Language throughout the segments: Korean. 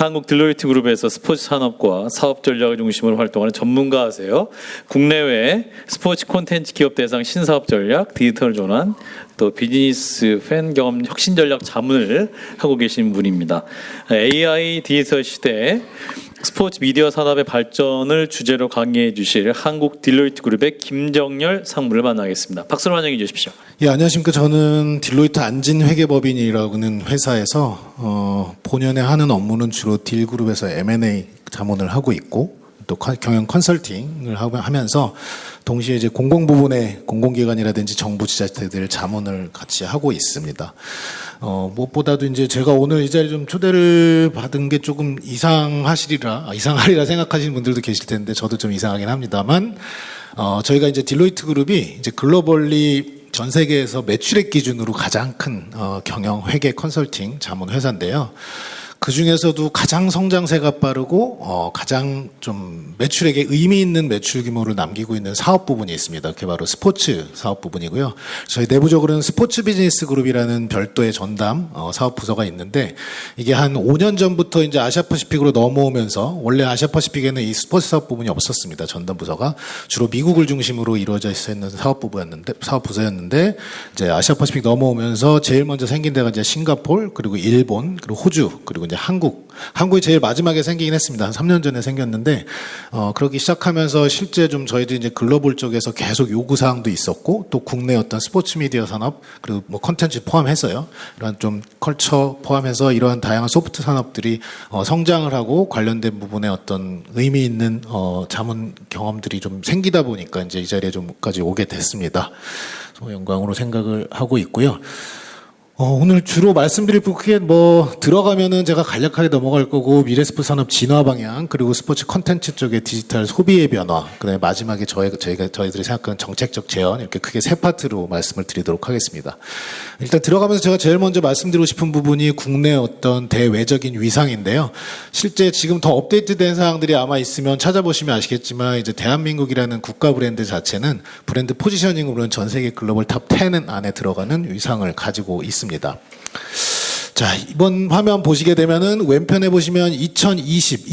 한국 딜로이트 그룹에서 스포츠 산업과 사업 전략을 중심으로 활동하는 전문가세요. 국내외 스포츠 콘텐츠 기업 대상 신사업 전략, 디지털 전환, 또 비즈니스 팬 경험 혁신 전략 자문을 하고 계신 분입니다. AI 디지털 시대에 스포츠 미디어 산업의 발전을 주제로 강의해 주실 한국 딜로이트 그룹의 김정열 상무를 만나겠습니다. 박수로 환영해 주십시오. 예, 안녕하십니까. 저는 딜로이트 안진회계법인이라는 회사에서 본연에 하는 업무는 주로 딜그룹에서 M&A 자문을 하고 있고 또 경영 컨설팅을 하면서 동시에 이제 공공 부분의 공공기관이라든지 정부 지자체들 자문을 같이 하고 있습니다. 무엇보다도 이제 제가 오늘 이 자리에 좀 초대를 받은 게 조금 이상하리라 생각하시는 분들도 계실 텐데 저도 좀 이상하긴 합니다만, 저희가 이제 딜로이트 그룹이 이제 글로벌리 전 세계에서 매출액 기준으로 가장 큰 경영 회계 컨설팅 자문 회사인데요. 그 중에서도 가장 성장세가 빠르고 가장 좀 매출액에 의미 있는 매출 규모를 남기고 있는 사업 부분이 있습니다. 그게 바로 스포츠 사업 부분이고요. 저희 내부적으로는 스포츠 비즈니스 그룹이라는 별도의 전담 사업 부서가 있는데, 이게 한 5년 전부터 이제 아시아퍼시픽으로 넘어오면서, 원래 아시아퍼시픽에는 이 스포츠 사업 부분이 없었습니다. 전담 부서가 주로 미국을 중심으로 이루어져 있는 사업 부서였는데 이제 아시아퍼시픽 넘어오면서 제일 먼저 생긴 데가 이제 싱가포르, 그리고 일본, 그리고 호주, 그리고 이제 한국이 제일 마지막에 생기긴 했습니다. 한 3년 전에 생겼는데, 그러기 시작하면서 실제 좀 저희들이 이제 글로벌 쪽에서 계속 요구사항도 있었고, 또 국내 어떤 스포츠 미디어 산업, 그리고 뭐 컨텐츠 포함해서요. 이런 좀 컬처 포함해서 이러한 다양한 소프트 산업들이 성장을 하고 관련된 부분에 어떤 의미 있는 자문 경험들이 좀 생기다 보니까 이제 이 자리에 좀까지 오게 됐습니다. 영광으로 생각을 하고 있고요. 오늘 주로 말씀드릴 부분에 들어가면은 제가 간략하게 넘어갈 거고, 미래 스포츠 산업 진화 방향, 그리고 스포츠 컨텐츠 쪽의 디지털 소비의 변화, 그다음에 마지막에 저희들이 생각하는 정책적 제언, 이렇게 크게 세 파트로 말씀을 드리도록 하겠습니다. 일단 들어가면서 제가 제일 먼저 말씀드리고 싶은 부분이 국내 어떤 대외적인 위상인데요. 실제 지금 더 업데이트된 사항들이 아마 있으면 찾아보시면 아시겠지만, 이제 대한민국이라는 국가 브랜드 자체는 브랜드 포지셔닝으로는 전 세계 글로벌 탑 10 안에 들어가는 위상을 가지고 있습니다. 자, 이번 화면 보시게 되면은 왼편에 보시면 2020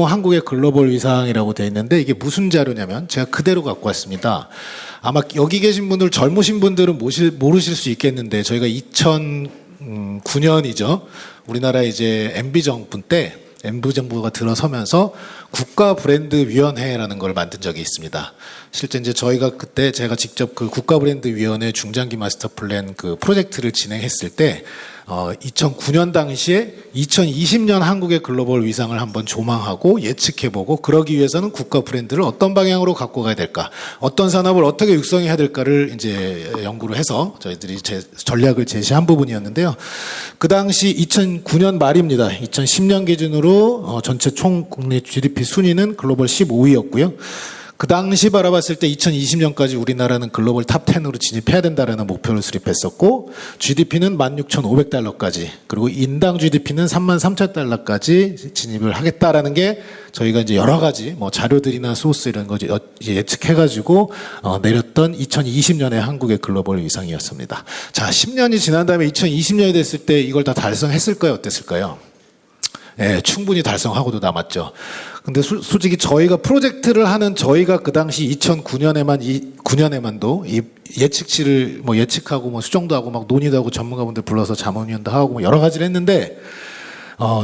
한국의 글로벌 위상이라고 되어 있는데, 이게 무슨 자료냐면 제가 그대로 갖고 왔습니다. 아마 여기 계신 분들, 젊으신 분들은 모르실 수 있겠는데, 저희가 2009년이죠. 우리나라 이제 MB 정부가 들어서면서 국가 브랜드 위원회라는 걸 만든 적이 있습니다. 실제 이제 저희가 그때 제가 직접 그 국가 브랜드 위원회 중장기 마스터 플랜 그 프로젝트를 진행했을 때 2009년 당시에 2020년 한국의 글로벌 위상을 한번 조망하고 예측해보고, 그러기 위해서는 국가 브랜드를 어떤 방향으로 갖고 가야 될까, 어떤 산업을 어떻게 육성해야 될까를 이제 연구를 해서 저희들이 전략을 제시한 부분이었는데요. 그 당시 2009년 말입니다. 2010년 기준으로 전체 총 국내 GDP 순위는 글로벌 15위였고요. 그 당시 바라봤을 때 2020년까지 우리나라는 글로벌 탑 10으로 진입해야 된다라는 목표를 수립했었고, GDP는 16,500달러까지, 그리고 인당 GDP는 33,000달러까지 진입을 하겠다라는 게 저희가 이제 여러 가지 자료들이나 소스 이런 거 예측해가지고 내렸던 2020년의 한국의 글로벌 위상이었습니다. 자, 10년이 지난 다음에 2020년이 됐을 때 이걸 다 달성했을까요? 어땠을까요? 예, 충분히 달성하고도 남았죠. 근데 솔직히 저희가 프로젝트를 하는 저희가 그 당시 2009년에만도 이 예측치를 예측하고 수정도 하고 막 논의도 하고 전문가분들 불러서 자문위원도 하고 여러 가지를 했는데,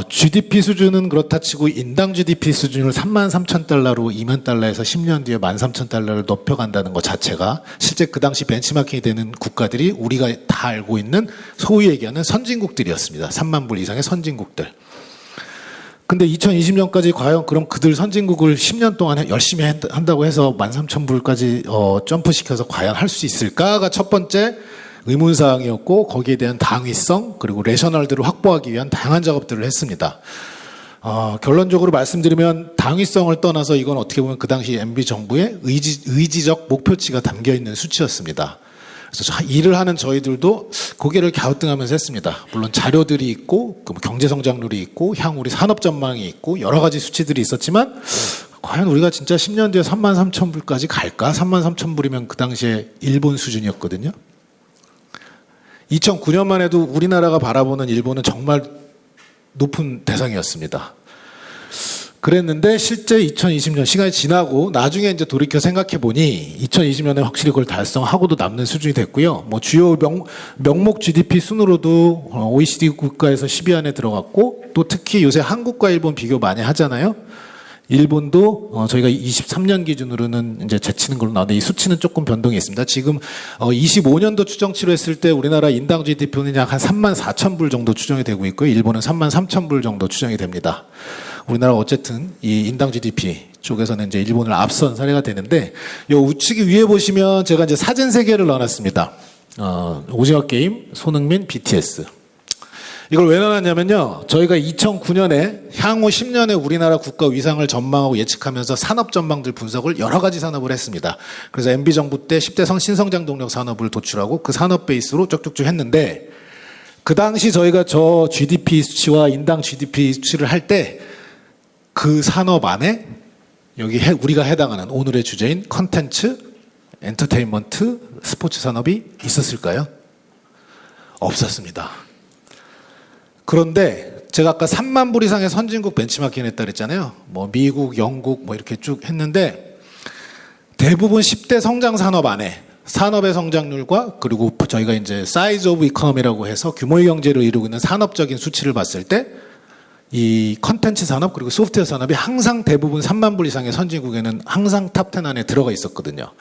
GDP 수준은 그렇다 치고 인당 GDP 수준을 33,000달러로 20,000달러에서 10년 뒤에 13,000달러를 높여간다는 것 자체가 실제 그 당시 벤치마킹이 되는 국가들이 우리가 다 알고 있는 소위 얘기하는 선진국들이었습니다. 3만 불 이상의 선진국들. 근데 2020년까지 과연 그럼 그들 선진국을 10년 동안 열심히 한다고 해서 13,000불까지 점프시켜서 과연 할 수 있을까가 첫 번째 의문사항이었고, 거기에 대한 당위성 그리고 레셔널들을 확보하기 위한 다양한 작업들을 했습니다. 결론적으로 말씀드리면 당위성을 떠나서 이건 어떻게 보면 그 당시 MB 정부의 의지적 목표치가 담겨있는 수치였습니다. 그래서 일을 하는 저희들도 고개를 갸우뚱하면서 했습니다. 물론 자료들이 있고 경제성장률이 있고 향후 우리 산업 전망이 있고 여러 가지 수치들이 있었지만, 과연 우리가 진짜 10년 뒤에 33,000불까지 갈까? 33,000불이면 그 당시에 일본 수준이었거든요. 2009년만 해도 우리나라가 바라보는 일본은 정말 높은 대상이었습니다. 그랬는데 실제 2020년 시간이 지나고 나중에 이제 돌이켜 생각해 보니 2020년에 확실히 그걸 달성하고도 남는 수준이 됐고요. 뭐 주요 명목 GDP 순으로도 OECD 국가에서 10위 안에 들어갔고 또 특히 요새 한국과 일본 비교 많이 하잖아요. 일본도 저희가 23년 기준으로는 이제 제치는 걸로 나오는데 이 수치는 조금 변동이 있습니다. 지금 25년도 추정치로 했을 때 우리나라 인당 GDP는 약 한 3만 4천 불 정도 추정이 되고 있고요. 일본은 3만 3천 불 정도 추정이 됩니다. 우리나라가 어쨌든 이 인당 GDP 쪽에서는 이제 일본을 앞선 사례가 되는데 이 우측이 위에 보시면 제가 이제 사진 3개를 넣어놨습니다. 오징어 게임, 손흥민, BTS. 이걸 왜 넣어놨냐면요. 저희가 2009년에 향후 10년의 우리나라 국가 위상을 전망하고 예측하면서 산업 전망들 분석을 여러 가지 산업을 했습니다. 그래서 MB정부 때 10대 신성장 동력 산업을 도출하고 그 산업 베이스로 쭉쭉쭉 했는데 그 당시 저희가 저 GDP 수치와 인당 GDP 수치를 할 때 그 산업 안에 여기 우리가 해당하는 오늘의 주제인 컨텐츠, 엔터테인먼트, 스포츠 산업이 있었을까요? 없었습니다. 그런데 제가 아까 3만 불 이상의 선진국 벤치마킹 했다 그랬잖아요. 뭐 미국, 영국 뭐 이렇게 쭉 했는데 대부분 10대 성장 산업 안에 산업의 성장률과 그리고 저희가 이제 사이즈 오브 이코노미라고 해서 규모의 경제를 이루고 있는 산업적인 수치를 봤을 때 이 컨텐츠 산업 그리고 소프트웨어 산업이 항상 대부분 3만 불 이상의 선진국에는 항상 탑10 안에 들어가 있었거든요.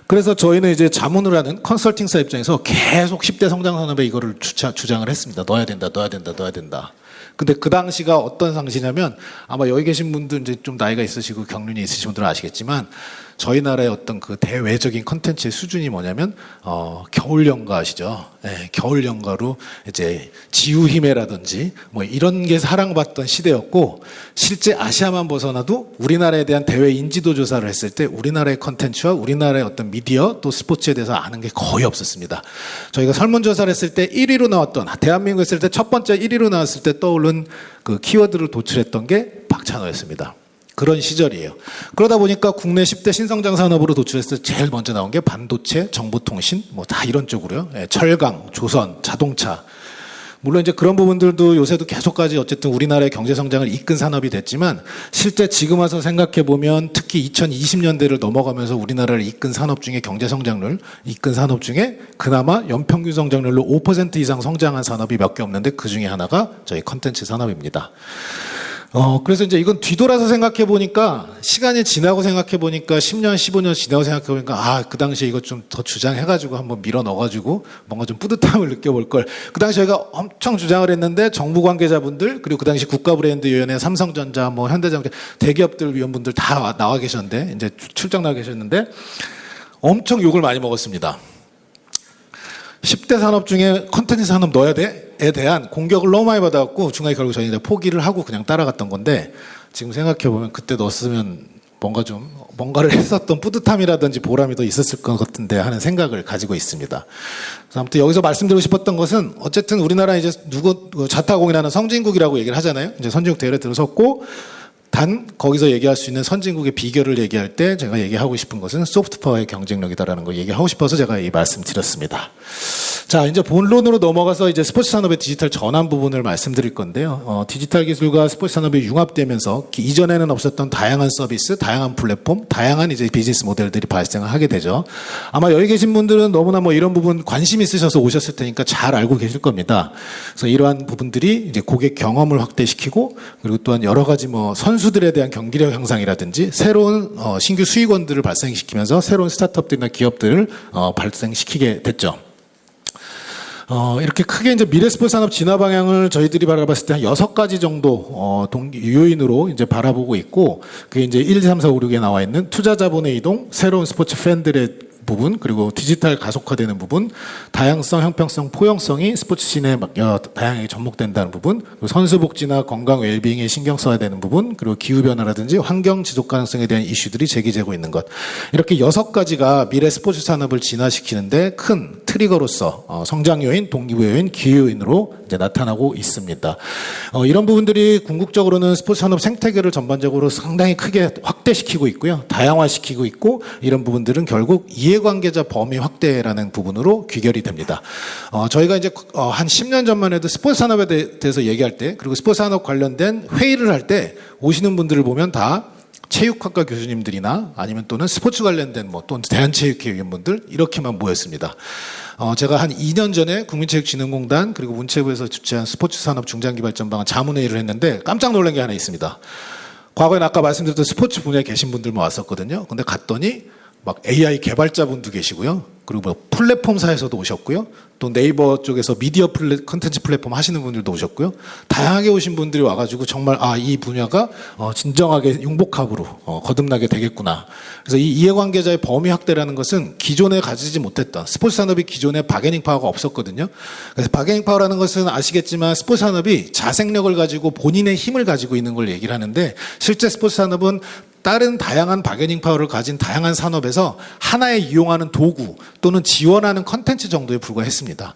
그래서 저희는 이제 자문을 하는 컨설팅사 입장에서 계속 10대 성장 산업에 이거를 주장을 했습니다. 넣어야 된다, 넣어야 된다, 넣어야 된다. 근데 그 당시가 어떤 당시냐면 아마 여기 계신 분들 이제 좀 나이가 있으시고 경륜이 있으신 분들은 아시겠지만 저희 나라의 어떤 그 대외적인 컨텐츠의 수준이 뭐냐면 겨울연가 아시죠? 네, 겨울연가로 이제 지우희매라든지 뭐 이런 게 사랑받던 시대였고 실제 아시아만 벗어나도 우리나라에 대한 대외 인지도 조사를 했을 때 우리나라의 컨텐츠와 우리나라의 어떤 미디어 또 스포츠에 대해서 아는 게 거의 없었습니다. 저희가 설문조사를 했을 때 1위로 나왔던 대한민국 했을 때 첫 번째 1위로 나왔을 때 떠오른 그 키워드를 도출했던 게 박찬호였습니다. 그런 시절이에요. 그러다 보니까 국내 10대 신성장 산업으로 도출했을 때 제일 먼저 나온 게 반도체, 정보통신, 뭐 다 이런 쪽으로요. 철강, 조선, 자동차. 물론 이제 그런 부분들도 요새도 계속까지 어쨌든 우리나라의 경제 성장을 이끈 산업이 됐지만 실제 지금 와서 생각해 보면 특히 2020년대를 넘어가면서 우리나라를 이끈 산업 중에 경제 성장률 이끈 산업 중에 그나마 연평균 성장률로 5% 이상 성장한 산업이 몇 개 없는데 그 중에 하나가 저희 컨텐츠 산업입니다. 그래서 이제 이건 뒤돌아서 생각해 보니까 시간이 지나고 생각해 보니까 10년, 15년 지나고 생각해 보니까 그 당시에 이거 좀 더 주장해가지고 한번 밀어 넣어가지고 뭔가 좀 뿌듯함을 느껴볼 걸. 그 당시 저희가 엄청 주장을 했는데 정부 관계자분들 그리고 그 당시 국가브랜드위원회, 삼성전자, 뭐 현대자동차 대기업들 위원분들 다 나와 계셨는데 이제 출장 나와 계셨는데 엄청 욕을 많이 먹었습니다. 10대 산업 중에 컨텐츠 산업 넣어야 돼?에 대한 공격을 너무 많이 받아갖고 중간에 결국 저희는 포기를 하고 그냥 따라갔던 건데 지금 생각해보면 그때 넣었으면 뭔가를 했었던 뿌듯함이라든지 보람이 더 있었을 것 같은데 하는 생각을 가지고 있습니다. 그래서 아무튼 여기서 말씀드리고 싶었던 것은 어쨌든 우리나라 이제 자타공인하는 선진국이라고 얘기를 하잖아요. 이제 선진국 대열에 들어섰고 단 거기서 얘기할 수 있는 선진국의 비결을 얘기할 때 제가 얘기하고 싶은 것은 소프트파워의 경쟁력이다라는 걸 얘기하고 싶어서 제가 이 말씀 드렸습니다. 자, 이제 본론으로 넘어가서 이제 스포츠 산업의 디지털 전환 부분을 말씀드릴 건데요. 디지털 기술과 스포츠 산업이 융합되면서 이전에는 없었던 다양한 서비스, 다양한 플랫폼, 다양한 이제 비즈니스 모델들이 발생을 하게 되죠. 아마 여기 계신 분들은 너무나 뭐 이런 부분 관심 있으셔서 오셨을 테니까 잘 알고 계실 겁니다. 그래서 이러한 부분들이 이제 고객 경험을 확대시키고 그리고 또한 여러 가지 뭐 선수들에 대한 경기력 향상이라든지 새로운 신규 수익원들을 발생시키면서 새로운 스타트업들이나 기업들을 발생시키게 됐죠. 이렇게 크게 이제 미래 스포츠 산업 진화 방향을 저희들이 바라봤을 때 한 6가지 정도 요인으로 이제 바라보고 있고 그게 이제 1, 2, 3, 4, 5, 6에 나와 있는 투자 자본의 이동, 새로운 스포츠 팬들의 부분 그리고 디지털 가속화되는 부분, 다양성, 형평성, 포용성이 스포츠 씬에 다양하게 접목된다는 부분, 그리고 선수 복지나 건강 웰빙에 신경 써야 되는 부분, 그리고 기후 변화라든지 환경 지속 가능성에 대한 이슈들이 제기되고 있는 것. 이렇게 6가지가 미래 스포츠 산업을 진화시키는데 큰 트리거로서 성장 요인, 동기부 요인, 기후 요인으로 이제 나타나고 있습니다. 이런 부분들이 궁극적으로는 스포츠 산업 생태계를 전반적으로 상당히 크게 확대시키고 있고요, 다양화시키고 있고 이런 부분들은 결국 이해관계자 범위 확대라는 부분으로 귀결이 됩니다. 저희가 이제 한 10년 전만 해도 스포츠 산업에 대해서 얘기할 때, 그리고 스포츠 산업 관련된 회의를 할 때 오시는 분들을 보면 다 체육학과 교수님들이나 아니면 또는 스포츠 관련된 또는 대한체육회 위원분들 이렇게만 모였습니다. 제가 한 2년 전에 국민체육진흥공단 그리고 문체부에서 주최한 스포츠 산업 중장기발전방안 자문회의를 했는데 깜짝 놀란 게 하나 있습니다. 과거에 아까 말씀드렸던 스포츠 분야에 계신 분들만 왔었거든요. 근데 갔더니 막 AI 개발자분도 계시고요. 그리고 뭐 플랫폼사에서도 오셨고요. 또 네이버 쪽에서 미디어 컨텐츠 플랫폼 하시는 분들도 오셨고요. 다양하게 오신 분들이 와가지고 정말 이 분야가 진정하게 융복합으로 거듭나게 되겠구나. 그래서 이 이해관계자의 범위 확대라는 것은 기존에 가지지 못했던 스포츠 산업이 기존에 바게닝 파워가 없었거든요. 그래서 바게닝 파워라는 것은 아시겠지만 스포츠 산업이 자생력을 가지고 본인의 힘을 가지고 있는 걸 얘기를 하는데 실제 스포츠 산업은 다른 다양한 바게닝 파워를 가진 다양한 산업에서 하나의 이용하는 도구 또는 지원하는 컨텐츠 정도에 불과했습니다.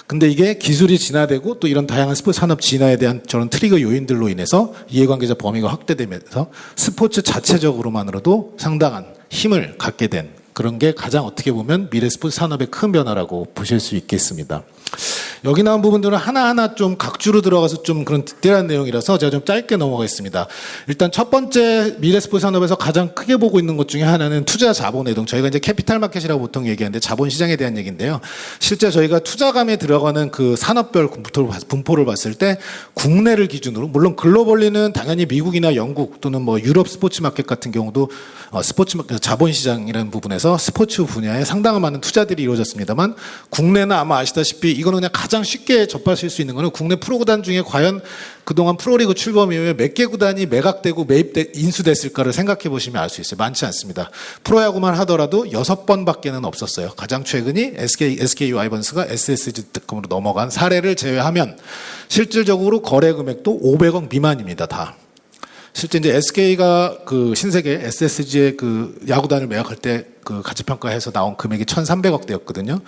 근데 이게 기술이 진화되고 또 이런 다양한 스포츠 산업 진화에 대한 저런 트리거 요인들로 인해서 이해관계자 범위가 확대되면서 스포츠 자체적으로만으로도 상당한 힘을 갖게 된 그런 게 가장 어떻게 보면 미래 스포츠 산업의 큰 변화라고 보실 수 있겠습니다. 여기 나온 부분들은 하나하나 좀 각주로 들어가서 좀 그런 디테일한 내용이라서 제가 좀 짧게 넘어가겠습니다. 일단 첫 번째 미래 스포츠 산업에서 가장 크게 보고 있는 것 중에 하나는 투자 자본 회동. 저희가 이제 캐피탈 마켓이라고 보통 얘기하는데 자본 시장에 대한 얘기인데요. 실제 저희가 투자감에 들어가는 그 산업별 분포를 봤을 때 국내를 기준으로 물론 글로벌리는 당연히 미국이나 영국 또는 뭐 유럽 스포츠 마켓 같은 경우도 스포츠 자본 시장이라는 부분에서 스포츠 분야에 상당한 많은 투자들이 이루어졌습니다만 국내는 아마 아시다시피 이거는 그냥 가장 쉽게 접하실 수 있는 거는 국내 프로구단 중에 과연 그동안 프로리그 출범 이후에 몇 개 구단이 매각되고 인수됐을까를 생각해 보시면 알 수 있어요. 많지 않습니다. 프로야구만 하더라도 6번밖에는 없었어요. 가장 최근이 SK 와이번스가 SSG으로 넘어간 사례를 제외하면 실질적으로 거래 금액도 500억 미만입니다. 다. 실제 이제 SK가 그 신세계 SSG의 그 야구단을 매각할 때 그 가치평가해서 나온 금액이 1,300억대였거든요.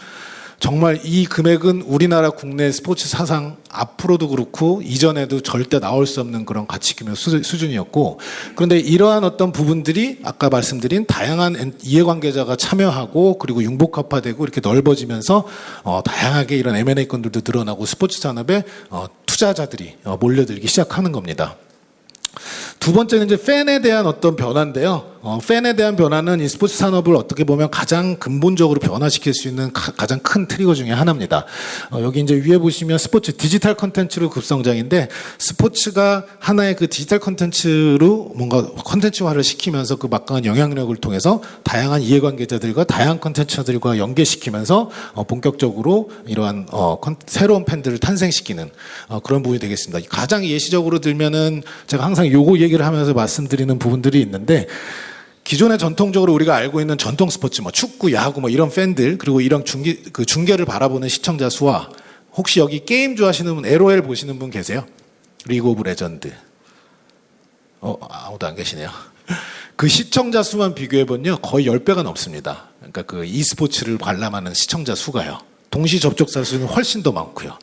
정말 이 금액은 우리나라 국내 스포츠 사상 앞으로도 그렇고 이전에도 절대 나올 수 없는 그런 가치 규모 수준이었고, 그런데 이러한 어떤 부분들이 아까 말씀드린 다양한 이해관계자가 참여하고 그리고 융복합화되고 이렇게 넓어지면서 다양하게 이런 M&A 건들도 늘어나고 스포츠 산업에 투자자들이 몰려들기 시작하는 겁니다. 두 번째는 이제 팬에 대한 어떤 변화인데요. 팬에 대한 변화는 이 스포츠 산업을 어떻게 보면 가장 근본적으로 변화시킬 수 있는 가장 큰 트리거 중에 하나입니다. 여기 이제 위에 보시면 스포츠 디지털 컨텐츠로 급성장인데 스포츠가 하나의 그 디지털 컨텐츠로 뭔가 컨텐츠화를 시키면서 그 막강한 영향력을 통해서 다양한 이해관계자들과 다양한 컨텐츠들과 연계시키면서 본격적으로 이러한 새로운 팬들을 탄생시키는 그런 부분이 되겠습니다. 가장 예시적으로 들면은 제가 항상 요거 얘기를 하면서 말씀드리는 부분들이 있는데 기존에 전통적으로 우리가 알고 있는 전통 스포츠, 뭐 축구, 야구, 뭐 이런 팬들, 그리고 이런 중계를 바라보는 시청자 수와 혹시 여기 게임 좋아하시는 분, LOL 보시는 분 계세요? 리그 오브 레전드. 아무도 안 계시네요. 그 시청자 수만 비교해보면요, 거의 10배가 넘습니다. 그러니까 그 e스포츠를 관람하는 시청자 수가요. 동시 접촉자 수는 훨씬 더 많고요.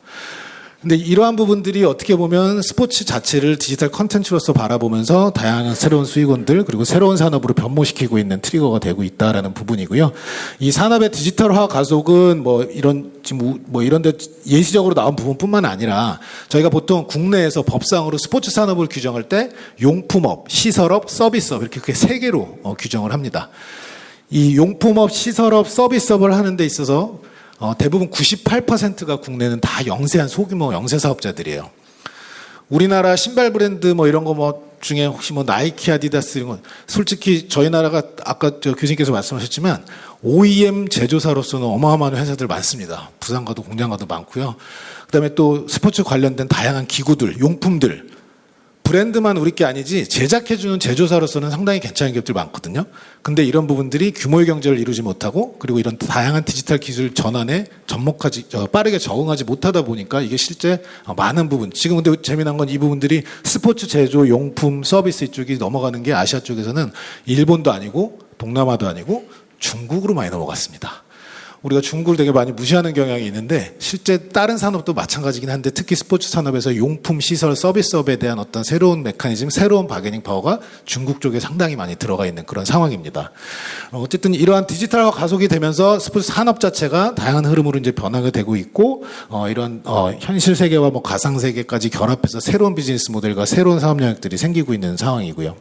근데 이러한 부분들이 어떻게 보면 스포츠 자체를 디지털 컨텐츠로서 바라보면서 다양한 새로운 수익원들 그리고 새로운 산업으로 변모시키고 있는 트리거가 되고 있다라는 부분이고요. 이 산업의 디지털화 가속은 이런 데 예시적으로 나온 부분뿐만 아니라 저희가 보통 국내에서 법상으로 스포츠 산업을 규정할 때 용품업, 시설업, 서비스업 이렇게 세 개로 규정을 합니다. 이 용품업, 시설업, 서비스업을 하는 데 있어서 대부분 98%가 국내는 다 영세한 소규모 영세 사업자들이에요. 우리나라 신발 브랜드 뭐 이런 거 중에 혹시 나이키, 아디다스 이런 거 솔직히 저희 나라가 아까 교수님께서 말씀하셨지만 OEM 제조사로서는 어마어마한 회사들 많습니다. 부산가도 공장가도 많고요. 그다음에 또 스포츠 관련된 다양한 기구들, 용품들 브랜드만 우리 게 아니지 제작해주는 제조사로서는 상당히 괜찮은 기업들 많거든요. 근데 이런 부분들이 규모의 경제를 이루지 못하고 그리고 이런 다양한 디지털 기술 전환에 빠르게 적응하지 못하다 보니까 이게 실제 많은 부분 지금 근데 재미난 건 이 부분들이 스포츠 제조, 용품, 서비스 이쪽이 넘어가는 게 아시아 쪽에서는 일본도 아니고 동남아도 아니고 중국으로 많이 넘어갔습니다. 우리가 중국을 되게 많이 무시하는 경향이 있는데 실제 다른 산업도 마찬가지긴 한데 특히 스포츠 산업에서 용품, 시설, 서비스업에 대한 어떤 새로운 메커니즘, 새로운 바게닝 파워가 중국 쪽에 상당히 많이 들어가 있는 그런 상황입니다. 어쨌든 이러한 디지털화 가속이 되면서 스포츠 산업 자체가 다양한 흐름으로 이제 변화가 되고 있고 이런 현실 세계와 뭐 가상 세계까지 결합해서 새로운 비즈니스 모델과 새로운 사업 영역들이 생기고 있는 상황이고요.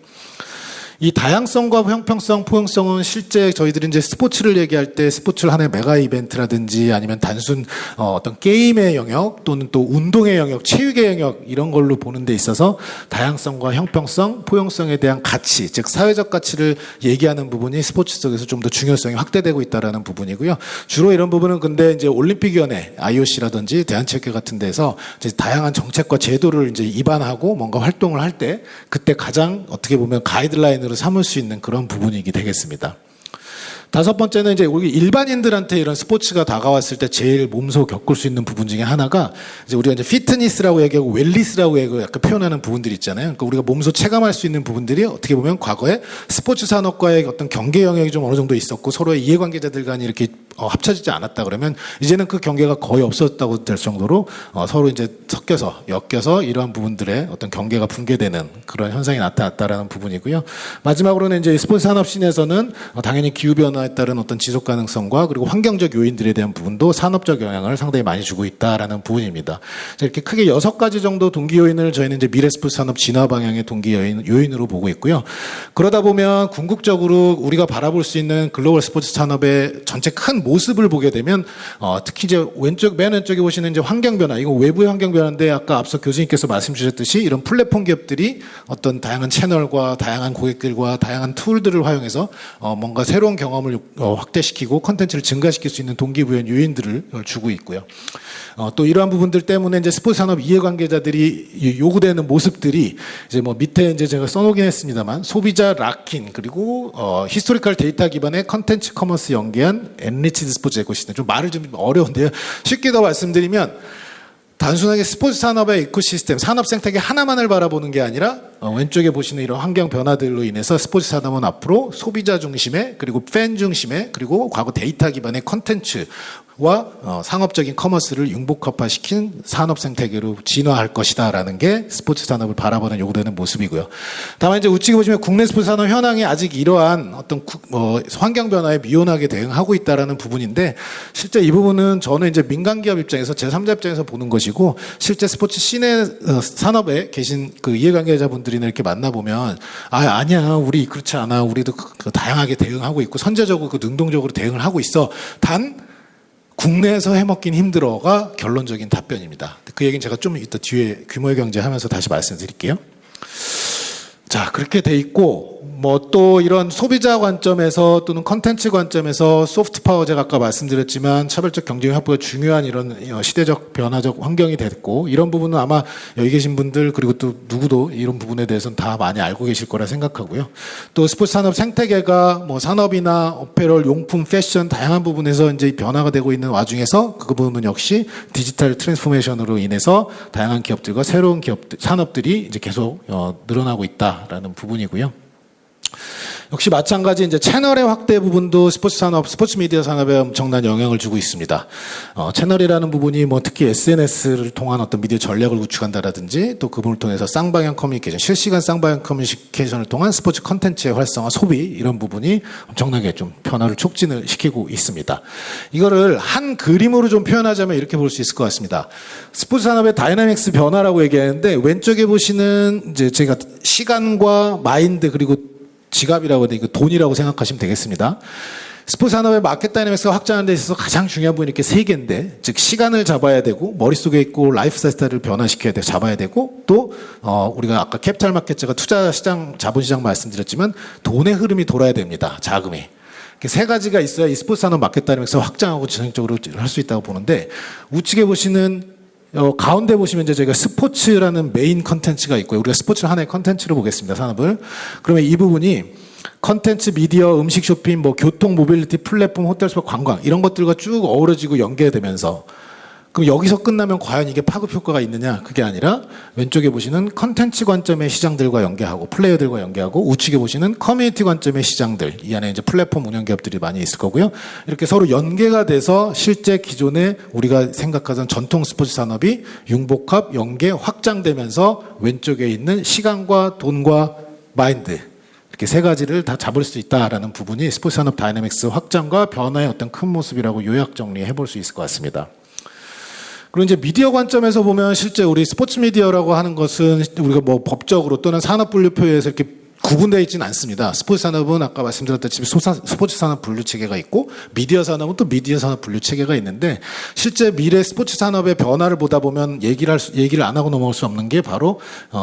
이 다양성과 형평성, 포용성은 실제 저희들이 이제 스포츠를 얘기할 때 스포츠를 하나의 메가 이벤트라든지 아니면 단순 어떤 게임의 영역 또는 또 운동의 영역, 체육의 영역 이런 걸로 보는 데 있어서 다양성과 형평성, 포용성에 대한 가치, 즉 사회적 가치를 얘기하는 부분이 스포츠 속에서 좀 더 중요성이 확대되고 있다라는 부분이고요. 주로 이런 부분은 근데 이제 올림픽위원회, IOC라든지 대한체육회 같은 데서 이제 다양한 정책과 제도를 이제 입안하고 뭔가 활동을 할 때 그때 가장 어떻게 보면 가이드라인으로 삼을 수 있는 그런 부분이게 되겠습니다. 다섯 번째는 이제 우리 일반인들한테 이런 스포츠가 다가왔을 때 제일 몸소 겪을 수 있는 부분 중에 하나가 이제 우리가 이제 피트니스라고 얘기하고 웰리스라고 얘기하고 약간 표현하는 부분들이 있잖아요. 그러니까 우리가 몸소 체감할 수 있는 부분들이 어떻게 보면 과거에 스포츠 산업과의 어떤 경계 영역이 좀 어느 정도 있었고 서로의 이해관계자들 간이 이렇게 합쳐지지 않았다 그러면 이제는 그 경계가 거의 없었다고 될 정도로 서로 이제 섞여서 엮여서 이러한 부분들의 어떤 경계가 붕괴되는 그런 현상이 나타났다라는 부분이고요. 마지막으로는 이제 스포츠 산업 씬에서는 당연히 기후 변화에 따른 어떤 지속 가능성과 그리고 환경적 요인들에 대한 부분도 산업적 영향을 상당히 많이 주고 있다라는 부분입니다. 이렇게 크게 6가지 정도 동기 요인을 저희는 이제 미래 스포츠 산업 진화 방향의 동기 요인으로 보고 있고요. 그러다 보면 궁극적으로 우리가 바라볼 수 있는 글로벌 스포츠 산업의 전체 큰 모습을 보게 되면 특히 이제 맨 왼쪽에 보시는 이제 환경 변화, 이거 외부의 환경 변화인데 아까 앞서 교수님께서 말씀 주셨듯이 이런 플랫폼 기업들이 어떤 다양한 채널과 다양한 고객들과 다양한 툴들을 활용해서 뭔가 새로운 경험을 확대시키고 콘텐츠를 증가시킬 수 있는 동기부여 요인들을 주고 있고요. 또 이러한 부분들 때문에 이제 스포츠 산업 이해관계자들이 요구되는 모습들이 이제 뭐 밑에 이제 제가 써놓긴 했습니다만 소비자 락인 그리고 히스토리컬 데이터 기반의 컨텐츠 커머스 연계한 엔리치드 스포츠 에코시스템. 좀 말을 좀 어려운데요. 쉽게 더 말씀드리면 단순하게 스포츠 산업의 이코시스템, 산업 생태계 하나만을 바라보는 게 아니라 왼쪽에 보시는 이런 환경 변화들로 인해서 스포츠 산업은 앞으로 소비자 중심의 그리고 팬 중심의 그리고 과거 데이터 기반의 콘텐츠와 상업적인 커머스를 융복합화시킨 산업 생태계로 진화할 것이다라는 게 스포츠 산업을 바라보는 요구되는 모습이고요. 다만 이제 우측에 보시면 국내 스포츠 산업 현황이 아직 이러한 어떤 환경 변화에 미온하게 대응하고 있다라는 부분인데 실제 이 부분은 저는 이제 민간 기업 입장에서 제3자 입장에서 보는 것이고 실제 스포츠 시내 산업에 계신 그 이해관계자분들이나 이렇게 만나보면 아니야 우리 그렇지 않아 우리도 다양하게 대응하고 있고 선제적으로 그 능동적으로 대응을 하고 있어 단 국내에서 해먹긴 힘들어가 결론적인 답변입니다. 그 얘기는 제가 좀 이따 뒤에 규모의 경제 하면서 다시 말씀드릴게요. 자, 그렇게 돼 있고 뭐 또 이런 소비자 관점에서 또는 컨텐츠 관점에서 소프트 파워 제가 아까 말씀드렸지만 차별적 경쟁 확보가 중요한 이런 시대적 변화적 환경이 됐고 이런 부분은 아마 여기 계신 분들 그리고 또 누구도 이런 부분에 대해서는 다 많이 알고 계실 거라 생각하고요. 또 스포츠 산업 생태계가 뭐 산업이나 어페럴, 용품, 패션 다양한 부분에서 이제 변화가 되고 있는 와중에서 그 부분은 역시 디지털 트랜스포메이션으로 인해서 다양한 기업들과 새로운 기업들, 산업들이 이제 계속 늘어나고 있다라는 부분이고요. 역시 마찬가지 이제 채널의 확대 부분도 스포츠 산업, 스포츠 미디어 산업에 엄청난 영향을 주고 있습니다. 채널이라는 부분이 뭐 특히 SNS를 통한 어떤 미디어 전략을 구축한다라든지 또 그 부분을 통해서 쌍방향 커뮤니케이션, 실시간 쌍방향 커뮤니케이션을 통한 스포츠 컨텐츠의 활성화, 소비 이런 부분이 엄청나게 좀 변화를 촉진을 시키고 있습니다. 이거를 한 그림으로 좀 표현하자면 이렇게 볼 수 있을 것 같습니다. 스포츠 산업의 다이나믹스 변화라고 얘기하는데 왼쪽에 보시는 이제 제가 시간과 마인드 그리고 지갑이라고 해야 돼, 돈이라고 생각하시면 되겠습니다. 스포츠 산업의 마켓 다이내믹스가 확장하는 데 있어서 가장 중요한 부분이 이렇게 세 개인데, 즉 시간을 잡아야 되고 머릿속에 있고 라이프 스타일을 변화시켜야 돼 잡아야 되고 또 우리가 아까 캐피탈 마켓 제가 투자 시장, 자본시장 말씀드렸지만 돈의 흐름이 돌아야 됩니다. 자금이. 이렇게 세 가지가 있어야 이 스포츠 산업 마켓 다이내믹스가 확장하고 지속적으로 할 수 있다고 보는데 우측에 보시는 가운데 보시면 이제 저희가 스포츠라는 메인 컨텐츠가 있고요. 우리가 스포츠를 하나의 컨텐츠로 보겠습니다. 산업을. 그러면 이 부분이 컨텐츠, 미디어, 음식, 쇼핑, 뭐 교통, 모빌리티, 플랫폼, 호텔, 스포, 관광 이런 것들과 쭉 어우러지고 연계되면서 그럼 여기서 끝나면 과연 이게 파급 효과가 있느냐? 그게 아니라 왼쪽에 보시는 컨텐츠 관점의 시장들과 연계하고 플레이어들과 연계하고 우측에 보시는 커뮤니티 관점의 시장들, 이 안에 이제 플랫폼 운영 기업들이 많이 있을 거고요. 이렇게 서로 연계가 돼서 실제 기존에 우리가 생각하던 전통 스포츠 산업이 융복합, 연계, 확장되면서 왼쪽에 있는 시간과 돈과 마인드, 이렇게 세 가지를 다 잡을 수 있다라는 부분이 스포츠 산업 다이내믹스 확장과 변화의 어떤 큰 모습이라고 요약 정리해 볼 수 있을 것 같습니다. 그리고 이제 미디어 관점에서 보면 실제 우리 스포츠 미디어라고 하는 것은 우리가 뭐 법적으로 또는 산업분류표에서 이렇게 구분되어 있지는 않습니다. 스포츠 산업은 아까 말씀드렸다시피 스포츠 산업 분류 체계가 있고 미디어 산업은 또 미디어 산업 분류 체계가 있는데 실제 미래 스포츠 산업의 변화를 보다 보면 얘기를 안 하고 넘어갈 수 없는 게 바로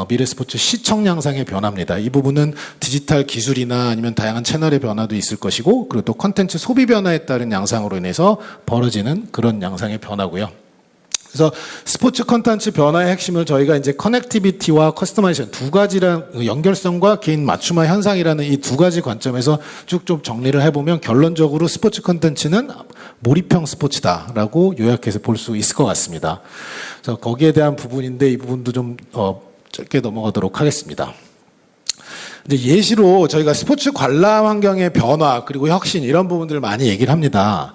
미래 스포츠 시청 양상의 변화입니다. 이 부분은 디지털 기술이나 아니면 다양한 채널의 변화도 있을 것이고 그리고 또 콘텐츠 소비 변화에 따른 양상으로 인해서 벌어지는 그런 양상의 변화고요. 그래서 스포츠 콘텐츠 변화의 핵심을 저희가 이제 커넥티비티와 커스터마이제이션 두 가지란 연결성과 개인 맞춤화 현상이라는 이 두 가지 관점에서 쭉 좀 정리를 해보면 결론적으로 스포츠 콘텐츠는 몰입형 스포츠다라고 요약해서 볼 수 있을 것 같습니다. 그래서 거기에 대한 부분인데 이 부분도 좀 짧게 넘어가도록 하겠습니다. 이제 예시로 저희가 스포츠 관람 환경의 변화 그리고 혁신 이런 부분들을 많이 얘기를 합니다.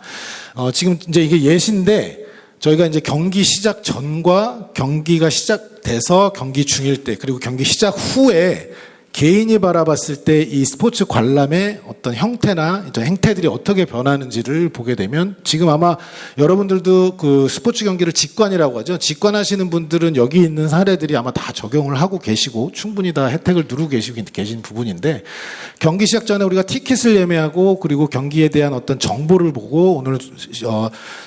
지금 이제 이게 예시인데. 저희가 이제 경기 시작 전과 경기가 시작돼서 경기 중일 때 그리고 경기 시작 후에 개인이 바라봤을 때 이 스포츠 관람의 어떤 형태나 행태들이 어떻게 변하는지를 보게 되면 지금 아마 여러분들도 그 스포츠 경기를 직관이라고 하죠. 직관하시는 분들은 여기 있는 사례들이 아마 다 적용을 하고 계시고 충분히 다 혜택을 누리고 계신 부분인데 경기 시작 전에 우리가 티켓을 예매하고 그리고 경기에 대한 어떤 정보를 보고 오늘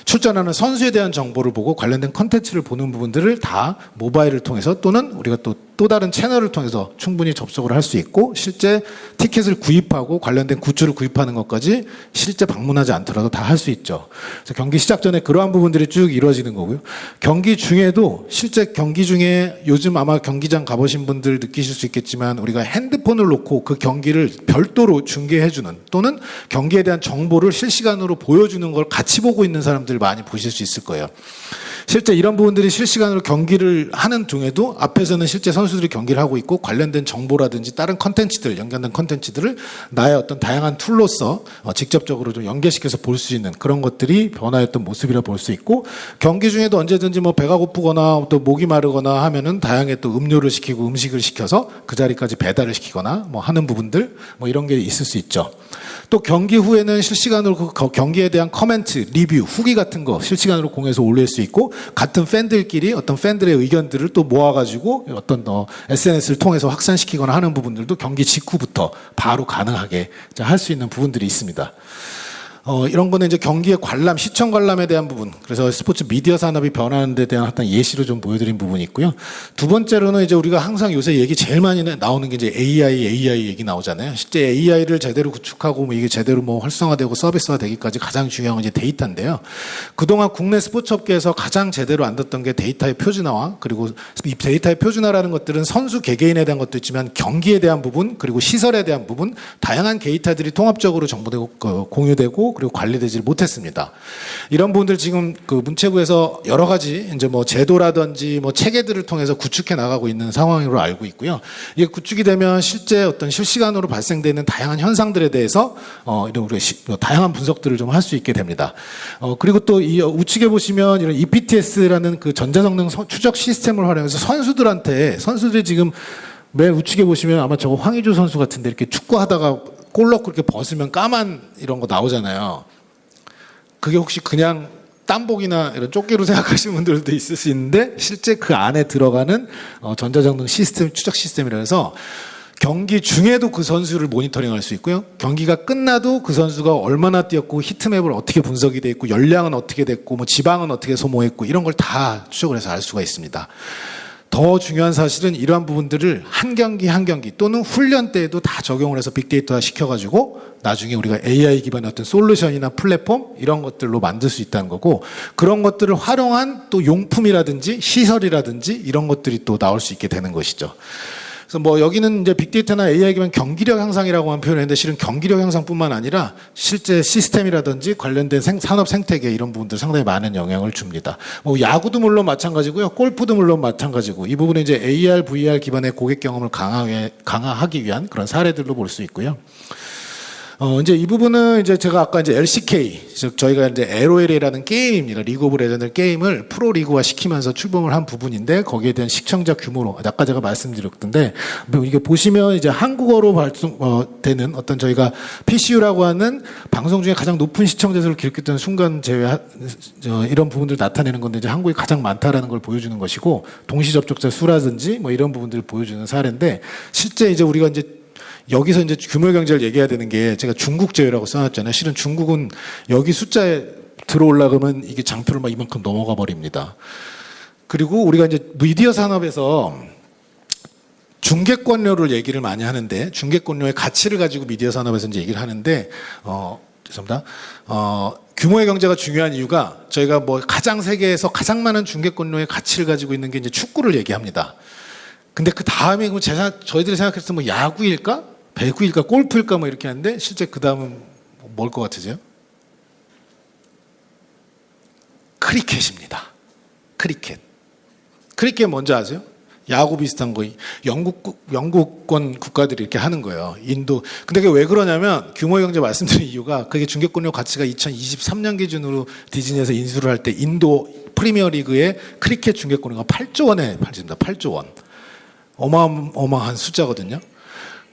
출전하는 선수에 대한 정보를 보고 관련된 컨텐츠를 보는 부분들을 다 모바일을 통해서 또는 우리가 또 다른 채널을 통해서 충분히 접속을 할 수 있고 실제 티켓을 구입하고 관련된 굿즈를 구입하는 것까지 실제 방문하지 않더라도 다 할 수 있죠. 그래서 경기 시작 전에 그러한 부분들이 쭉 이루어지는 거고요. 경기 중에도 실제 경기 중에 요즘 아마 경기장 가보신 분들 느끼실 수 있겠지만 우리가 핸드폰을 놓고 그 경기를 별도로 중계해주는 또는 경기에 대한 정보를 실시간으로 보여주는 걸 같이 보고 있는 사람들 많이 보실 수 있을 거예요. 실제 이런 부분들이 실시간으로 경기를 하는 중에도 앞에서는 실제 선수들이 경기를 하고 있고 관련된 정보라든지 다른 컨텐츠들, 연관된 컨텐츠들을 나의 어떤 다양한 툴로서 직접적으로 좀 연계시켜서 볼 수 있는 그런 것들이 변화했던 모습이라 볼 수 있고 경기 중에도 언제든지 뭐 배가 고프거나 또 목이 마르거나 하면은 다양하게 또 음료를 시키고 음식을 시켜서 그 자리까지 배달을 시키거나 뭐 하는 부분들 뭐 이런 게 있을 수 있죠. 또 경기 후에는 실시간으로 그 경기에 대한 코멘트, 리뷰, 후기 같은 거 실시간으로 공유해서 올릴 수 있고 같은 팬들끼리 어떤 팬들의 의견들을 또 모아가지고 어떤 SNS를 통해서 확산시키거나 하는 부분들도 경기 직후부터 바로 가능하게 할 수 있는 부분들이 있습니다. 이런 거는 이제 경기의 관람, 시청 관람에 대한 부분. 그래서 스포츠 미디어 산업이 변하는 데 대한 어떤 예시로 좀 보여드린 부분이 있고요. 두 번째로는 이제 우리가 항상 요새 얘기 제일 많이 나오는 게 이제 AI 얘기 나오잖아요. 실제 AI를 제대로 구축하고 뭐 이게 제대로 뭐 활성화되고 서비스화 되기까지 가장 중요한 건 이제 데이터인데요. 그동안 국내 스포츠 업계에서 가장 제대로 안 됐던 게 데이터의 표준화와 그리고 이 데이터의 표준화라는 것들은 선수 개개인에 대한 것도 있지만 경기에 대한 부분 그리고 시설에 대한 부분 다양한 데이터들이 통합적으로 정보되고 공유되고 그리고 관리되지 못했습니다. 이런 부분들 지금 그 문체부에서 여러 가지 이제 뭐 제도라든지 뭐 체계들을 통해서 구축해 나가고 있는 상황으로 알고 있고요. 이게 구축이 되면 실제 어떤 실시간으로 발생되는 다양한 현상들에 대해서 이런 우리가 다양한 분석들을 좀 할 수 있게 됩니다. 그리고 또 이 우측에 보시면 이런 EPTS라는 그 전자성능 추적 시스템을 활용해서 선수들이 지금 맨 우측에 보시면 아마 저거 황의조 선수 같은데 이렇게 축구하다가 골 넣고 이렇게 벗으면 까만 이런 거 나오잖아요. 그게 혹시 그냥 땀복이나 이런 조끼로 생각하시는 분들도 있을 수 있는데 실제 그 안에 들어가는 전자성능 시스템, 추적 시스템이라 해서 경기 중에도 그 선수를 모니터링할 수 있고요. 경기가 끝나도 그 선수가 얼마나 뛰었고 히트맵을 어떻게 분석이 돼 있고 열량은 어떻게 됐고 뭐 지방은 어떻게 소모했고 이런 걸 다 추적을 해서 알 수가 있습니다. 더 중요한 사실은 이러한 부분들을 한 경기 한 경기 또는 훈련 때에도 다 적용을 해서 빅데이터화 시켜가지고 나중에 우리가 AI 기반의 어떤 솔루션이나 플랫폼 이런 것들로 만들 수 있다는 거고 그런 것들을 활용한 또 용품이라든지 시설이라든지 이런 것들이 또 나올 수 있게 되는 것이죠. 그래서 뭐 여기는 이제 빅데이터나 AI 기반 경기력 향상이라고만 표현했는데 실은 경기력 향상뿐만 아니라 실제 시스템이라든지 관련된 산업 생태계 이런 부분들 상당히 많은 영향을 줍니다. 뭐 야구도 물론 마찬가지고요. 골프도 물론 마찬가지고 이 부분은 이제 AR, VR 기반의 고객 경험을 강화하기 위한 그런 사례들로 볼 수 있고요. 이제 이 부분은 이제 제가 아까 이제 LCK, 즉 저희가 이제 LOL이라는 게임입니다. 리그 오브 레전드 게임을 프로 리그화 시키면서 출범을 한 부분인데 거기에 대한 시청자 규모로 아까 제가 말씀드렸던데 이게 보시면 이제 한국어로 되는 어떤 저희가 PCU라고 하는 방송 중에 가장 높은 시청자 수를 기록했던 순간 이런 부분들 나타내는 건데 이제 한국이 가장 많다라는 걸 보여주는 것이고 동시 접촉자 수라든지 뭐 이런 부분들을 보여주는 사례인데 실제 이제 우리가 이제 여기서 이제 규모 경제를 얘기해야 되는 게 제가 중국 제외라고 써놨잖아요. 실은 중국은 여기 숫자에 들어올라가면 이게 장표를 막 이만큼 넘어가 버립니다. 그리고 우리가 이제 미디어 산업에서 중개권료를 얘기를 많이 하는데 중개권료의 가치를 가지고 미디어 산업에서 이제 얘기를 하는데 죄송합니다. 규모의 경제가 중요한 이유가 저희가 뭐 가장 세계에서 가장 많은 중개권료의 가치를 가지고 있는 게 이제 축구를 얘기합니다. 근데 그 다음에 저희들이 생각했을 때 뭐 야구일까? 배구일까? 골프일까? 뭐 이렇게 하는데 실제 그 다음은 뭘 것 같으세요? 크리켓입니다. 크리켓 뭔지 아세요? 야구 비슷한 거 영국권 국가들이 이렇게 하는 거예요. 인도. 근데 그게 왜 그러냐면 규모 경제 말씀드린 이유가 그게 중개권료 가치가 2023년 기준으로 디즈니에서 인수를 할 때 인도 프리미어 리그의 크리켓 중개권료가 8조 원에 팔집니다. 8조 원. 어마어마한 숫자거든요.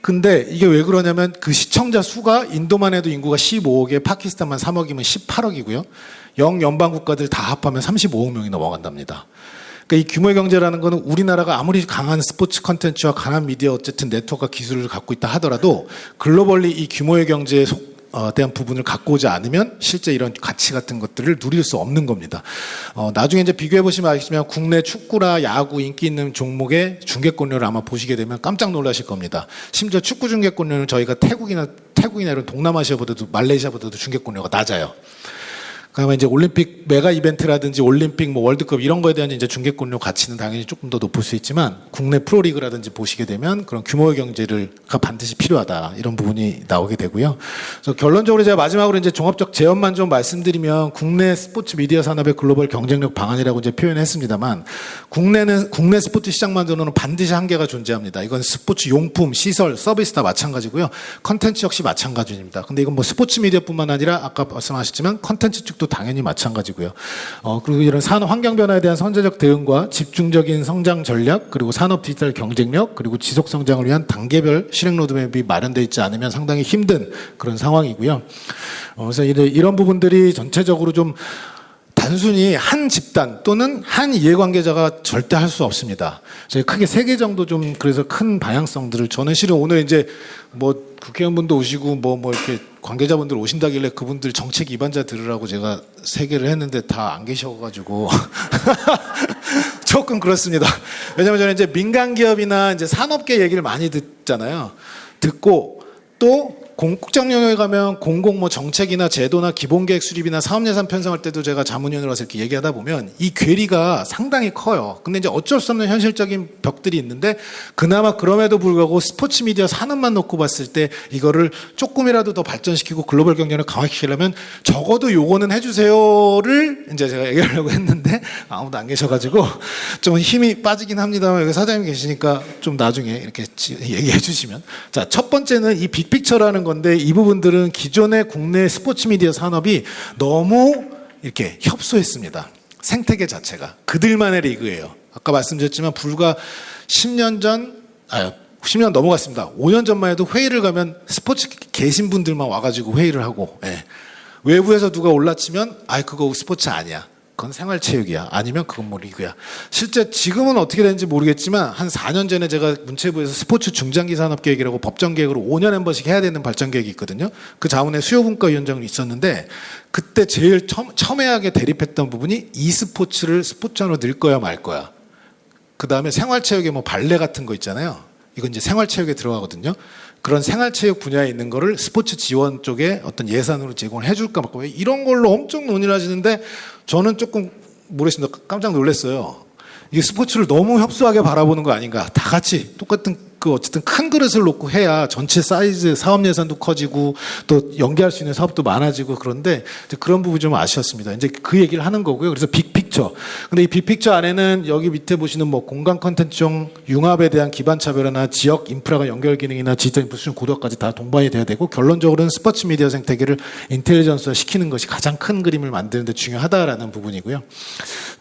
근데 이게 왜 그러냐면 그 시청자 수가 인도만 해도 인구가 15억에 파키스탄만 3억이면 18억이고요. 영연방 국가들 다 합하면 35억 명이 넘어간답니다. 그러니까 이 규모의 경제라는 거는 우리나라가 아무리 강한 스포츠 컨텐츠와 강한 미디어 어쨌든 네트워크와 기술을 갖고 있다 하더라도 글로벌리 이 규모의 경제에 대한 부분을 갖고 오지 않으면 실제 이런 가치 같은 것들을 누릴 수 없는 겁니다. 나중에 이제 비교해 보시면 아시겠지만 국내 축구나 야구 인기 있는 종목의 중개권료를 아마 보시게 되면 깜짝 놀라실 겁니다. 심지어 축구 중개권료는 저희가 태국이나 이런 동남아시아보다도 말레이시아보다도 중개권료가 낮아요. 그러면 이제 올림픽 메가 이벤트라든지 올림픽 뭐 월드컵 이런 거에 대한 이제 중개권료 가치는 당연히 조금 더 높을 수 있지만 국내 프로리그라든지 보시게 되면 그런 규모의 경제가 반드시 필요하다 이런 부분이 나오게 되고요. 그래서 결론적으로 제가 마지막으로 이제 종합적 제언만 좀 말씀드리면 국내 스포츠 미디어 산업의 글로벌 경쟁력 방안이라고 이제 표현했습니다만 국내 스포츠 시장만으로는 반드시 한계가 존재합니다. 이건 스포츠 용품, 시설, 서비스 다 마찬가지고요. 컨텐츠 역시 마찬가지입니다. 근데 이건 뭐 스포츠 미디어뿐만 아니라 아까 말씀하셨지만 컨텐츠 쪽도 당연히 마찬가지고요. 그리고 이런 산업 환경 변화에 대한 선제적 대응과 집중적인 성장 전략, 그리고 산업 디지털 경쟁력, 그리고 지속 성장을 위한 단계별 실행 로드맵이 마련되어 있지 않으면 상당히 힘든 그런 상황이고요. 그래서 이런 부분들이 전체적으로 좀 단순히 한 집단 또는 한 이해관계자가 절대 할 수 없습니다. 저희 크게 3개 정도 좀 그래서 큰 방향성들을 저는 실은 오늘 이제 뭐 국회의원분도 오시고 뭐 이렇게 관계자분들 오신다길래 그분들 정책 입안자 들으라고 제가 3개를 했는데 다 안 계셔가지고 조금 그렇습니다. 왜냐면 저는 이제 민간 기업이나 이제 산업계 얘기를 많이 듣잖아요. 듣고 또 국정 영역에 가면 공공 뭐 정책이나 제도나 기본계획 수립이나 사업예산 편성할 때도 제가 자문위원으로 와서 이렇게 얘기하다 보면 이 괴리가 상당히 커요. 근데 이제 어쩔 수 없는 현실적인 벽들이 있는데 그나마 그럼에도 불구하고 스포츠 미디어 산업만 놓고 봤을 때 이거를 조금이라도 더 발전시키고 글로벌 경쟁을 강화시키려면 적어도 요거는 해주세요를 이제 제가 얘기하려고 했는데 아무도 안 계셔가지고 좀 힘이 빠지긴 합니다만 여기 사장님 계시니까 좀 나중에 이렇게 얘기해 주시면. 자, 첫 번째는 이 빅픽처라는 건데 이 부분들은 기존의 국내 스포츠 미디어 산업이 너무 이렇게 협소했습니다. 생태계 자체가 그들만의 리그예요. 아까 말씀드렸지만 불과 10년 넘어갔습니다. 5년 전만 해도 회의를 가면 스포츠 계신 분들만 와가지고 회의를 하고 외부에서 누가 올라치면 그거 스포츠 아니야. 그건 생활체육이야. 아니면 그건 뭐 리그야. 실제 지금은 어떻게 되는지 모르겠지만 한 4년 전에 제가 문체부에서 스포츠 중장기 산업계획이라고 법정계획으로 5년에 한 번씩 해야 되는 발전계획이 있거든요. 그 자문에 수요분과위원장이 있었는데 그때 제일 첨예하게 대립했던 부분이 e스포츠를 스포츠화로 넣을 거야 말 거야. 그 다음에 생활체육에 뭐 발레 같은 거 있잖아요. 이건 이제 생활체육에 들어가거든요. 그런 생활체육 분야에 있는 거를 스포츠 지원 쪽에 어떤 예산으로 제공을 해줄까 말까 이런 걸로 엄청 논의를 하시는데 저는 조금 모르겠습니다. 깜짝 놀랐어요. 이게 스포츠를 너무 협소하게 바라보는 거 아닌가. 다 같이 똑같은 어쨌든 큰 그릇을 놓고 해야 전체 사이즈 사업 예산도 커지고 또 연계할 수 있는 사업도 많아지고 그런데 이제 그런 부분이 좀 아쉬웠습니다. 이제 그 얘기를 하는 거고요. 그래서 빅픽처. 근데 이 빅픽처 안에는 여기 밑에 보시는 뭐 공간 콘텐츠용 융합에 대한 기반 차별화나 지역 인프라가 연결 기능이나 디지털 인프라 수준 고도화까지 다 동반이 돼야 되고 결론적으로는 스포츠 미디어 생태계를 인텔리전스화 시키는 것이 가장 큰 그림을 만드는 데 중요하다라는 부분이고요.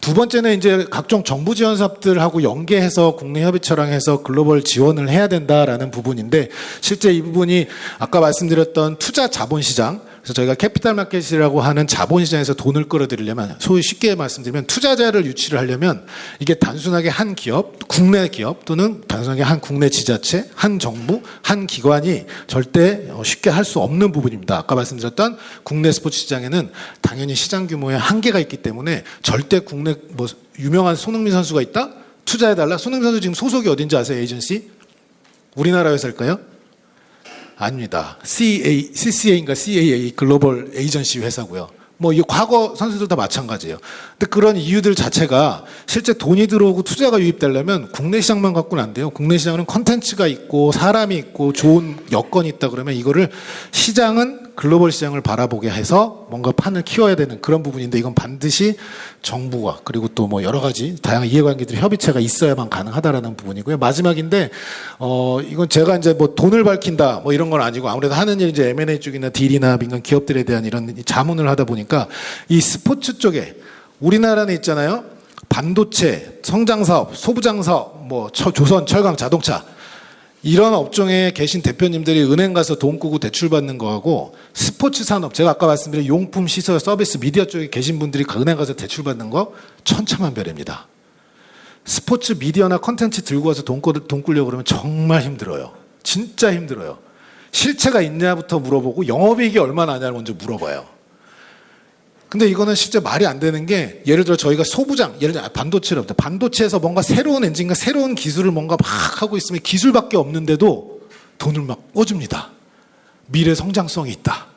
두 번째는 이제 각종 정부 지원 사업들하고 연계해서 국내 협의처랑 해서 글로벌 지원을 해야 된다라는 부분인데 실제 이 부분이 아까 말씀드렸던 투자 자본시장 그래서 저희가 캐피탈 마켓이라고 하는 자본시장에서 돈을 끌어들이려면 소위 쉽게 말씀드리면 투자자를 유치를 하려면 이게 단순하게 한 기업, 국내 기업 또는 단순하게 한 국내 지자체, 한 정부, 한 기관이 절대 쉽게 할 수 없는 부분입니다. 아까 말씀드렸던 국내 스포츠 시장에는 당연히 시장 규모에 한계가 있기 때문에 절대 국내 뭐 유명한 손흥민 선수가 있다? 투자해달라? 손흥민 선수 지금 소속이 어딘지 아세요? 에이전시? 우리나라 회사일까요? 아닙니다. CCA인가 CAA 글로벌 에이전시 회사고요. 뭐 이 과거 선수들 다 마찬가지예요. 근데 그런 이유들 자체가 실제 돈이 들어오고 투자가 유입되려면 국내 시장만 갖고는 안 돼요. 국내 시장은 컨텐츠가 있고 사람이 있고 좋은 여건이 있다 그러면 이거를 시장은 글로벌 시장을 바라보게 해서 뭔가 판을 키워야 되는 그런 부분인데 이건 반드시 정부와 그리고 또 뭐 여러 가지 다양한 이해관계들의 협의체가 있어야만 가능하다라는 부분이고요. 마지막인데 이건 제가 이제 뭐 돈을 밝힌다 뭐 이런 건 아니고 아무래도 하는 일이 이제 M&A 쪽이나 딜이나 민간 기업들에 대한 이런 자문을 하다 보니까 이 스포츠 쪽에 우리나라는 있잖아요. 반도체, 성장사업, 소부장사업, 뭐 조선, 철강, 자동차 이런 업종에 계신 대표님들이 은행 가서 돈 꾸고 대출 받는 거하고 스포츠 산업, 제가 아까 말씀드린 용품, 시설, 서비스, 미디어 쪽에 계신 분들이 은행 가서 대출 받는 거 천차만별입니다. 스포츠 미디어나 컨텐츠 들고 와서 돈 꾸려고 그러면 정말 힘들어요. 진짜 힘들어요. 실체가 있냐부터 물어보고 영업이익이 얼마나 하냐를 먼저 물어봐요. 근데 이거는 실제 말이 안 되는 게 예를 들어 저희가 소부장, 예를 들어 반도체를 반도체에서 뭔가 새로운 엔진과 새로운 기술을 뭔가 막 하고 있으면 기술밖에 없는데도 돈을 막 꿔줍니다. 미래 성장성이 있다.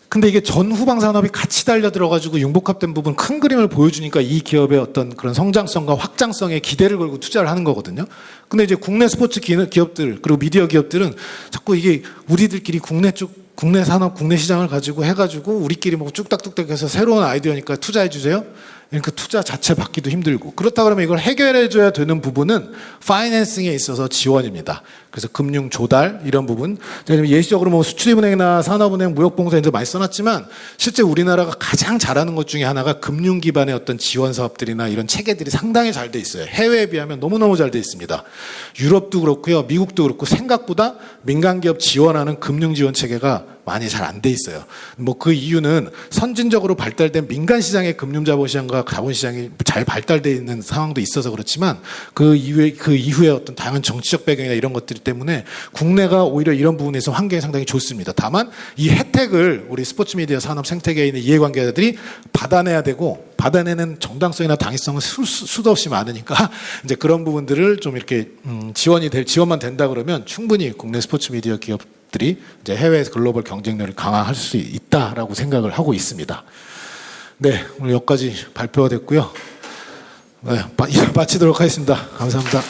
근데 이게 전후방 산업이 같이 달려들어가지고 융복합된 부분 큰 그림을 보여주니까 이 기업의 어떤 그런 성장성과 확장성에 기대를 걸고 투자를 하는 거거든요. 근데 이제 국내 스포츠 기업들 그리고 미디어 기업들은 자꾸 이게 우리들끼리 국내 산업, 국내 시장을 가지고 해가지고 우리끼리 뭐 뚝딱뚝딱 해서 새로운 아이디어니까 투자해 주세요. 그러니까 투자 자체 받기도 힘들고 그렇다 그러면 이걸 해결해줘야 되는 부분은 파이낸싱에 있어서 지원입니다. 그래서 금융 조달 이런 부분 제가 예시적으로 뭐 수출입은행이나 산업은행, 무역봉사 이제 많이 써놨지만 실제 우리나라가 가장 잘하는 것 중에 하나가 금융 기반의 어떤 지원 사업들이나 이런 체계들이 상당히 잘 돼 있어요. 해외에 비하면 너무너무 잘 돼 있습니다. 유럽도 그렇고요, 미국도 그렇고 생각보다 민간 기업 지원하는 금융 지원 체계가 많이 잘 안 돼 있어요. 뭐 그 이유는 선진적으로 발달된 민간 시장의 금융 자본시장과 자본시장이 잘 발달되어 있는 상황도 있어서 그렇지만 그 이후에 어떤 다양한 정치적 배경이나 이런 것들 때문에 국내가 오히려 이런 부분에서 환경이 상당히 좋습니다. 다만 이 혜택을 우리 스포츠 미디어 산업 생태계에 있는 이해관계자들이 받아내야 되고 받아내는 정당성이나 당위성은 수도 없이 많으니까 이제 그런 부분들을 좀 이렇게 지원만 된다 그러면 충분히 국내 스포츠 미디어 기업들이 이제 해외 글로벌 경쟁력을 강화할 수 있다라고 생각을 하고 있습니다. 네, 오늘 여기까지 발표가 됐고요. 네, 마치도록 하겠습니다. 감사합니다.